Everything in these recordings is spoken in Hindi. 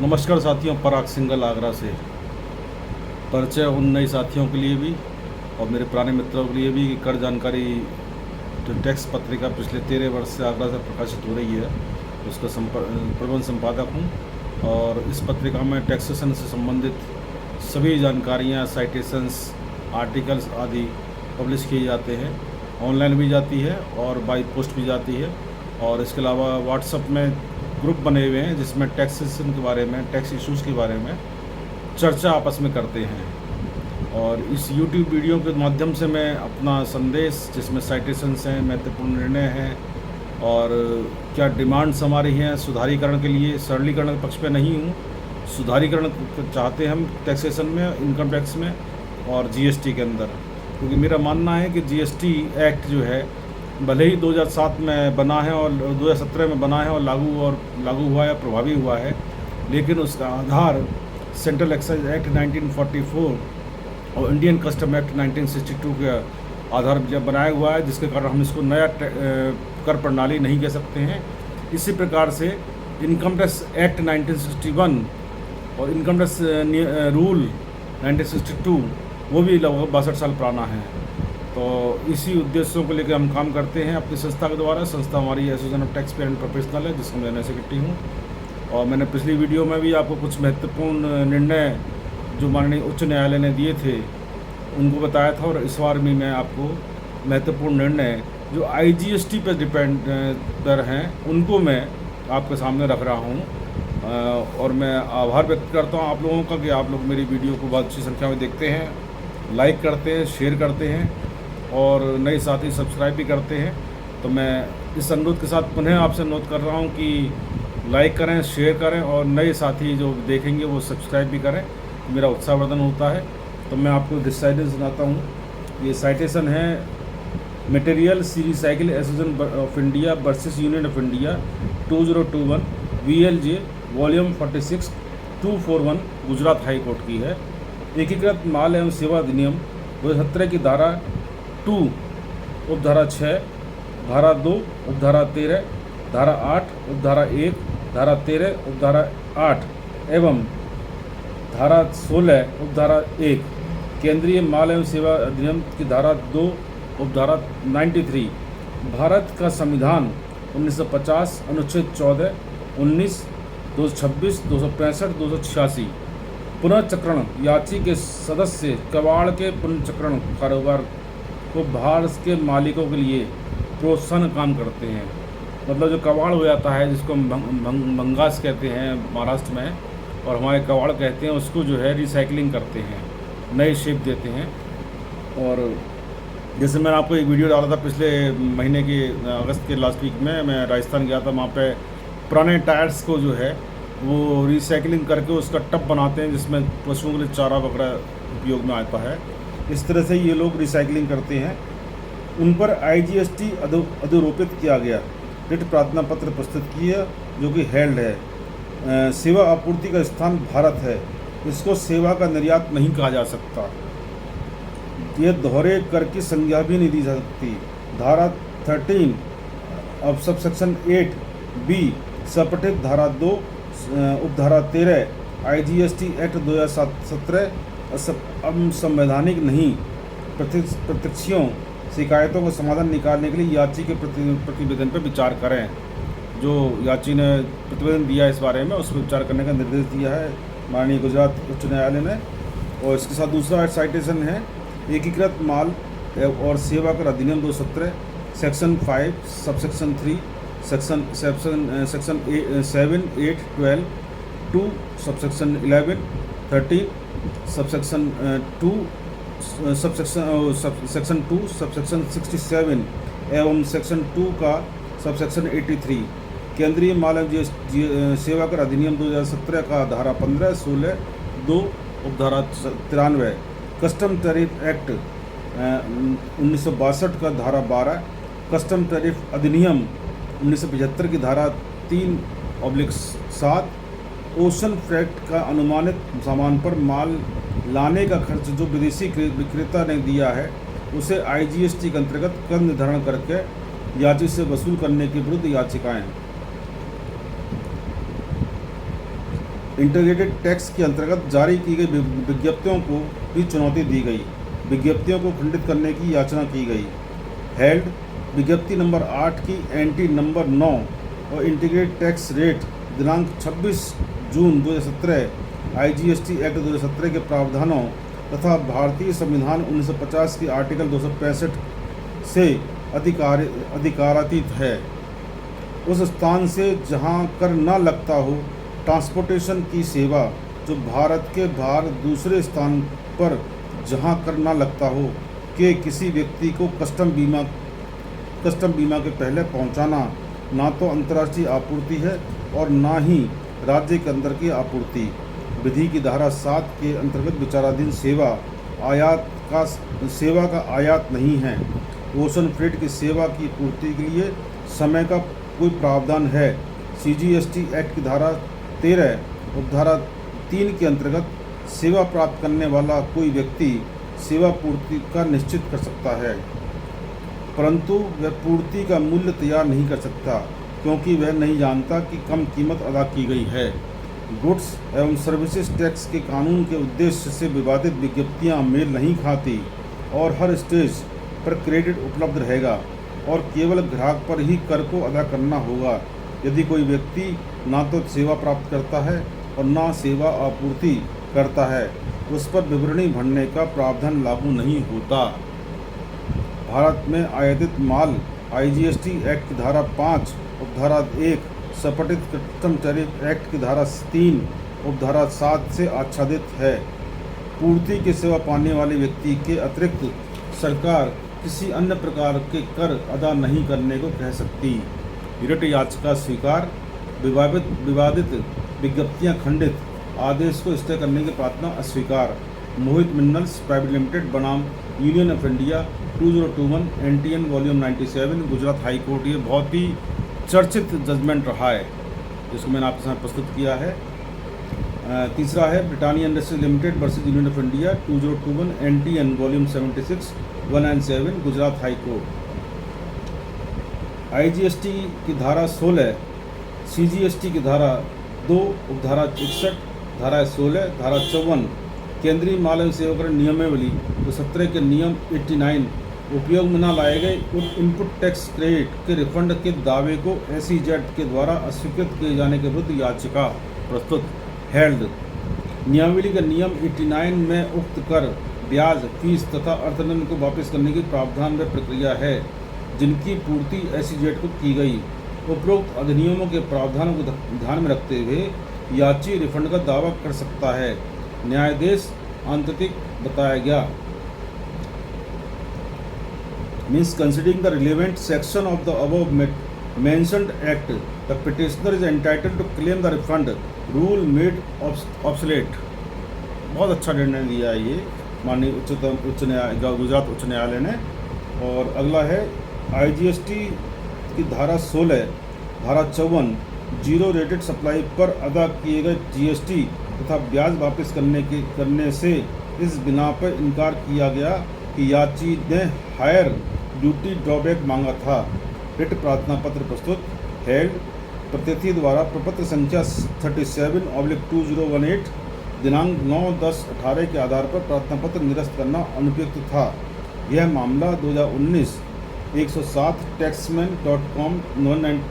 नमस्कार साथियों, पराग सिंगल आगरा से। परिचय उन नए साथियों के लिए भी और मेरे पुराने मित्रों के लिए भी कि कर जानकारी जो टैक्स पत्रिका पिछले 13 वर्ष से आगरा से प्रकाशित हो रही है, उसका प्रबंध संपादक हूँ। और इस पत्रिका में टैक्सेशन से संबंधित सभी जानकारियाँ, साइटेशंस, आर्टिकल्स आदि पब्लिश किए जाते हैं। ऑनलाइन भी जाती है और बाई पोस्ट भी जाती है। और इसके अलावा व्हाट्सएप में ग्रुप बने हुए हैं जिसमें टैक्सेशन के बारे में, टैक्स इश्यूज़ के बारे में चर्चा आपस में करते हैं। और इस यूट्यूब वीडियो के माध्यम से मैं अपना संदेश, जिसमें साइटेशंस हैं, महत्वपूर्ण निर्णय हैं और क्या डिमांड्स हमारी हैं सुधारीकरण के लिए, सरलीकरण के पक्ष पे नहीं हूँ, सुधारीकरण चाहते हैं हम टैक्सेशन में, इनकम टैक्स में और जीएसटी के अंदर। क्योंकि मेरा मानना है कि जीएसटी एक्ट जो है, भले ही 2007 में बना है और 2017 में बना है और लागू हुआ या प्रभावी हुआ है, लेकिन उसका आधार सेंट्रल एक्साइज एक्ट 1944 और इंडियन कस्टम एक्ट 1962 के आधार पर बनाया हुआ है, जिसके कारण हम इसको नया कर प्रणाली नहीं कह सकते हैं। इसी प्रकार से इनकम टैक्स एक्ट 1961 और इनकम टैक्स रूल 1962 वो भी लगभग 62 साल पुराना है। तो इसी उद्देश्यों को लेकर हम काम करते हैं अपनी संस्था के द्वारा। संस्था हमारी association of tax payer and professional है, जिसका मैं सेक्रेटरी हूँ। और मैंने पिछली वीडियो में भी आपको कुछ महत्वपूर्ण निर्णय जो माननीय उच्च न्यायालय ने दिए थे उनको बताया था, और इस बार भी मैं आपको महत्वपूर्ण निर्णय जो IGST पर डिपेंड दर हैं उनको मैं आपके सामने रख रहा हूँ। और मैं आभार व्यक्त करता हूँ आप लोगों का कि आप लोग मेरी वीडियो को बहुत अच्छी संख्या में देखते हैं, लाइक करते हैं, शेयर करते हैं और नए साथी सब्सक्राइब भी करते हैं। तो मैं इस अनुरोध के साथ पुनः आपसे अनुरोध कर रहा हूँ कि लाइक करें, शेयर करें और नए साथी जो देखेंगे वो सब्सक्राइब भी करें, मेरा उत्साहवर्धन होता है। तो मैं आपको डिसाइडेड सुनाता हूँ। ये साइटेशन है मटेरियल सी recycle association of India versus Union of India 2021 VLJ volume 46 241 Gujarat high court की है। एकीकृत माल एवं सेवा अधिनियम 2017 की धारा 2 उपधारा 6, धारा 2 उपधारा 13, धारा 8 उपधारा 1, धारा 13 उपधारा 8 एवं धारा 16 उपधारा 1, केंद्रीय माल एवं सेवा अधिनियम की धारा 2 उपधारा 93, भारत का संविधान 1950 अनुच्छेद 14, 19, 226, 265, 286, पुनर्चक्रण याची के सदस्य कबाड़ के पुनर्चक्रण कारोबार को भारत के मालिकों के लिए प्रोत्साहन काम करते हैं। मतलब जो कबाड़ हो जाता है, जिसको हम भंगास कहते हैं महाराष्ट्र में, और हमारे कबाड़ कहते हैं, उसको जो है रिसाइकलिंग करते हैं, नई शेप देते हैं। और जैसे मैंने आपको एक वीडियो डाला था पिछले महीने के अगस्त के लास्ट वीक में, मैं राजस्थान गया था। वहाँ पे पुराने टायर्स को जो है वो रिसाइकलिंग करके उसका टब बनाते हैं, जिसमें पशुओं के लिए चारा वगैरह उपयोग में आता है। इस तरह से ये लोग रिसाइकलिंग करते हैं। उन पर IGST अधिरोपित किया गया, रिट प्रार्थना पत्र प्रस्तुत किया जो कि हेल्ड है। सेवा आपूर्ति का स्थान भारत है, इसको सेवा का निर्यात नहीं कहा जा सकता। यह दोहरे कर की संज्ञा भी नहीं दी जा सकती। धारा 13 अब सबसेक्शन 8B सपठित धारा 2 उपधारा 13 IGST एक्ट 2017 संवैधानिक नहीं। प्रत्यक्षियों शिकायतों का समाधान निकालने के लिए याची के प्रतिवेदन पर विचार करें। जो याची ने प्रतिवेदन दिया इस बारे में, उस पर विचार करने का निर्देश दिया है माननीय गुजरात उच्च न्यायालय ने। और इसके साथ दूसरा साइटेशन है एकीकृत माल और सेवा कर अधिनियम 2017 section 5 subsection 3 section 7, 8, 12, 2 subsection 11, 13 subsection 2 section 2 subsection 67 एवं सेक्शन 2 का सबसेक्शन 83, केंद्रीय माल एवं सेवा कर अधिनियम 2017 का धारा 15, 16, 2 उपधारा 93, कस्टम टैरिफ एक्ट 1962 का धारा 12, कस्टम टैरिफ अधिनियम 1975 की धारा 3/7, ओशन फ्रेट का अनुमानित सामान पर माल लाने का खर्च जो विदेशी विक्रेता ने दिया है उसे IGST के अंतर्गत कर निर्धारण करके याची से वसूल करने के विरुद्ध याचिकाएं। इंटीग्रेटेड टैक्स के अंतर्गत जारी की गई विज्ञप्तियों को भी चुनौती दी गई। विज्ञप्तियों को खंडित करने की याचना की गई। हेल्ड विज्ञप्ति नंबर 8 की एंटी नंबर 9 और इंटीग्रेटेड टैक्स रेट दिनांक 26 जून 2017 IGST एक्ट 2017 के प्रावधानों तथा भारतीय संविधान 1950 की आर्टिकल 265 से अधिकारातीत है। उस स्थान से जहां कर न लगता हो, ट्रांसपोर्टेशन की सेवा जो भारत के बाहर दूसरे स्थान पर जहां कर न लगता हो के किसी व्यक्ति को कस्टम बीमा के पहले पहुंचाना ना तो अंतर्राष्ट्रीय आपूर्ति है और ना ही राज्य के अंदर की आपूर्ति। विधि की धारा 7 के अंतर्गत विचाराधीन सेवा का आयात नहीं है। ओशन फ्रेट की सेवा की पूर्ति के लिए समय का कोई प्रावधान है। CGST एक्ट की धारा 13 उपधारा 3 के अंतर्गत सेवा प्राप्त करने वाला कोई व्यक्ति सेवा पूर्ति का निश्चित कर सकता है, परंतु वह पूर्ति का मूल्य तैयार नहीं कर सकता क्योंकि वह नहीं जानता कि कम कीमत अदा की गई है। गुड्स एवं सर्विसेज टैक्स के कानून के उद्देश्य से विवादित विज्ञप्तियां मेल नहीं खाती और हर स्टेज पर क्रेडिट उपलब्ध रहेगा और केवल ग्राहक पर ही कर को अदा करना होगा। यदि कोई व्यक्ति ना तो सेवा प्राप्त करता है और ना सेवा आपूर्ति करता है, उस पर विवरणी भरने का प्रावधान लागू नहीं होता। भारत में आयातित माल IGST एक्ट की धारा 5 उपधारा 1 सपटित कस्टम टैरिफ एक्ट की धारा 3 उपधारा 7 से आच्छादित है। पूर्ति की सेवा पाने वाले व्यक्ति के अतिरिक्त सरकार किसी अन्य प्रकार के कर अदा नहीं करने को कह सकती। रिट याचिका स्वीकार, विवादित विज्ञप्तियां खंडित, आदेश को स्टे करने की प्रार्थना अस्वीकार। मोहित मिनरल्स प्राइवेट लिमिटेड बनाम union of India 2021 NTN volume 97 Gujarat high court. ये बहुत ही चर्चित जजमेंट रहा है जिसको मैंने आपके सामने प्रस्तुत किया है। तीसरा है Britannia industries limited versus union of India 2021 NTN volume 76 197 Gujarat high court. IGST की धारा 16, CGST की धारा 2 उपधारा 61, धारा 16, धारा 54, केंद्रीय माल एवं सेवा कर नियमावली 2017 के नियम 89 उपयोग में न लाए गए इनपुट टैक्स क्रेडिट के रिफंड के दावे को SEZ के द्वारा अस्वीकृत किए जाने के विरुद्ध याचिका प्रस्तुत। हेल्ड नियमावली के नियम 89 में उक्त कर, ब्याज, फीस तथा अर्थदंड को वापस करने की प्रावधान व प्रक्रिया है जिनकी पूर्ति SEZ को की गई। उपरोक्त अधिनियमों के प्रावधानों को ध्यान में रखते हुए याची रिफंड का दावा कर सकता है। न्यायाधीश आंतरिक बताया गया। Means considering the relevant section of the above mentioned act, the petitioner is entitled to claim the refund. Rule made obsolete. बहुत अच्छा निर्णय दिया है ये माननीय गुजरात उच्च न्यायालय ने। और अगला है IGST की धारा 16, धारा 54 जीरो रेटेड सप्लाई पर अदा किए गए GST तथा ब्याज वापस करने से इस बिना पर इनकार किया गया कि याची ने हायर ड्यूटी ड्रॉबैक मांगा था। रिट प्रार्थना पत्र प्रस्तुत। हेल्ड प्रत्यर्थी द्वारा प्रपत्र संख्या 37/2018 दिनांक 9/10/18 के आधार पर प्रार्थना पत्र निरस्त करना अनुपयुक्त था। यह मामला 2019 107 taxman.com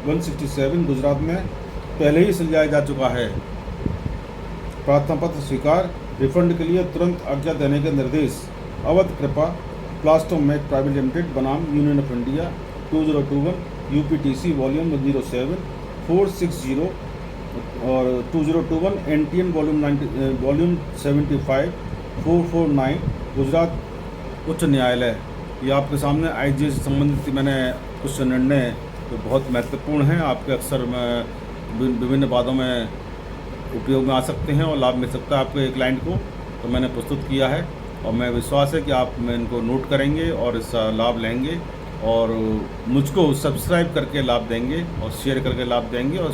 167 गुजरात में पहले ही सुलझाया जा चुका है। प्रार्थना पत्र स्वीकार, रिफंड के लिए तुरंत आज्ञा देने के निर्देश। अवध कृपा प्लास्टोमैक प्राइवेट लिमिटेड बनाम union of India 2021 UPTC volume 07 460 और 2021 NTN वॉल्यूम 75 449 गुजरात उच्च न्यायालय। ये आपके सामने IGST से संबंधित मैंने कुछ निर्णय जो बहुत महत्वपूर्ण हैं, आपके अक्सर विभिन्न बातों में उपयोग में आ सकते हैं और लाभ मिल सकता है आपके क्लाइंट को, तो मैंने प्रस्तुत किया है और मैं विश्वास है कि आप इनको नोट करेंगे और इसका लाभ लेंगे और मुझको सब्सक्राइब करके लाभ देंगे और शेयर करके लाभ देंगे और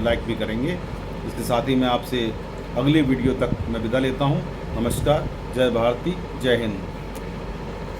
लाइक भी करेंगे। इसके साथ ही मैं आपसे अगली वीडियो तक मैं विदा लेता हूँ। नमस्कार, जय भारती, जय हिंद।